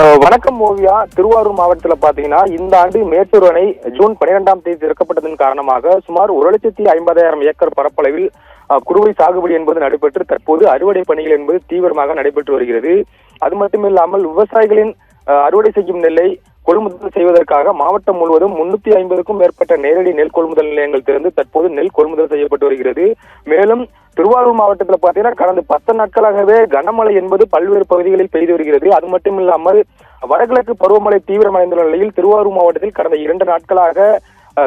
வணக்கம் ஓவியா. திருவாரூர் மாவட்டத்தில் பாத்தீங்கன்னா இந்த ஆண்டு மேட்டூர் அணை ஜூன் 12ஆம் தேதி திறக்கப்பட்டதன் காரணமாக சுமார் 1,50,000 ஏக்கர் பரப்பளவில் குறுவை சாகுபடி என்பது நடைபெற்று தற்போது அறுவடை பணிகள் என்பது தீவிரமாக நடைபெற்று வருகிறது. அது மட்டுமில்லாமல் விவசாயிகளின் அறுவடை செய்யும் நெல்லை கொள்முதல் செய்வதற்காக மாவட்டம் முழுவதும் 350க்கும் மேற்பட்ட நேரடி நெல் கொள்முதல் நிலையங்கள் திறந்து தற்போது நெல் கொள்முதல் செய்யப்பட்டு வருகிறது. மேலும் திருவாரூர் மாவட்டத்தில் பாத்தீங்கன்னா கடந்த 10 நாட்களாகவே கனமழை என்பது பல்வேறு பகுதிகளில் பெய்து வருகிறது. அது மட்டும் இல்லாமல் வடகிழக்கு பருவமழை தீவிரமடைந்துள்ள நிலையில் திருவாரூர் மாவட்டத்தில் கடந்த 2 நாட்களாக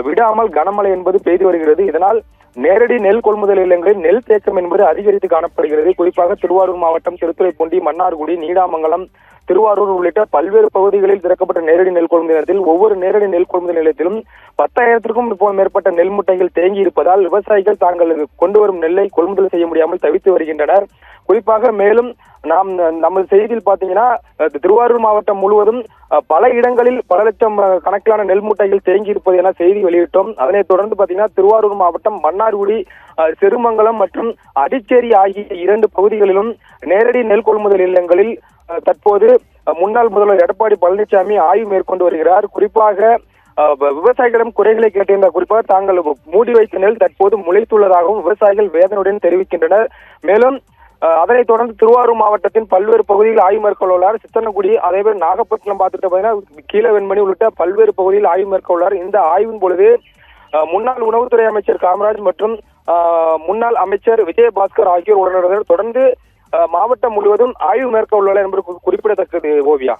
விடாமல் கனமழை என்பது பெய்து வருகிறது. இதனால் நேரடி நெல் கொள்முதல் நிலையங்களில் நெல் தேக்கம் என்பது அதிகரித்து காணப்படுகிறது. குறிப்பாக திருவாரூர் மாவட்டம் திருத்துறைப்பூண்டி, மன்னார்குடி, நீடாமங்கலம், திருவாரூர் உள்ளிட்ட பல்வேறு பகுதிகளில் திறக்கப்பட்ட நேரடி நெல் கொள்முதல் நிலையத்தில் ஒவ்வொரு நேரடி நெல் கொள்முதல் நிலையத்திலும் 10,000க்கும் மேற்பட்ட நெல் முட்டைகள் தேங்கி இருப்பதால் விவசாயிகள் தாங்கள் கொண்டு வரும் நெல்லை கொள்முதல் செய்ய முடியாமல் தவித்து வருகின்றனர். குறிப்பாக மேலும் நாம் நமது செய்தியில் பாத்தீங்கன்னா திருவாரூர் மாவட்டம் முழுவதும் பல இடங்களில் பல லட்சம் கணக்கிலான நெல் மூட்டைகள் தேங்கி இருப்பது என செய்தி வெளியிட்டோம். அதனைத் தொடர்ந்து பாத்தீங்கன்னா திருவாரூர் மாவட்டம் மன்னார்குடி, செருமங்கலம் மற்றும் அடிச்சேரி ஆகிய 2 பகுதிகளிலும் நேரடி நெல் கொள்முதல் நிலையங்களில் தற்போது முன்னாள் முதல்வர் எடப்பாடி பழனிசாமி ஆய்வு மேற்கொண்டு வருகிறார். குறிப்பாக விவசாயிகளிடம் குறைகளை கேட்டிருந்த குறிப்பாக தாங்கள் மூடி வைத்த நெல் தற்போது முளைத்துள்ளதாகவும் விவசாயிகள் வேதனையுடன் தெரிவிக்கின்றனர். மேலும் அதனைத் தொடர்ந்து திருவாரூர் மாவட்டத்தின் பல்வேறு பகுதியில் ஆய்வு மேற்கொள்ளார். சித்தனகுடி, அதேபோல் நாகப்பட்டினம் பார்த்துட்டு பார்த்தீங்கன்னா கீழவெண்மணி உள்ளிட்ட பல்வேறு பகுதியில் ஆய்வு மேற்கொள்ளார். இந்த ஆய்வின் பொழுது முன்னாள் உணவுத்துறை அமைச்சர் காமராஜ் மற்றும் முன்னாள் அமைச்சர் விஜயபாஸ்கர் ஆகியோர் உடனிருந்தனர். தொடர்ந்து மாவட்டம் முழுவதும் ஆய்வு மேற்கொள்ளார் என்பது குறிப்பிடத்தக்கது. ஓவியா.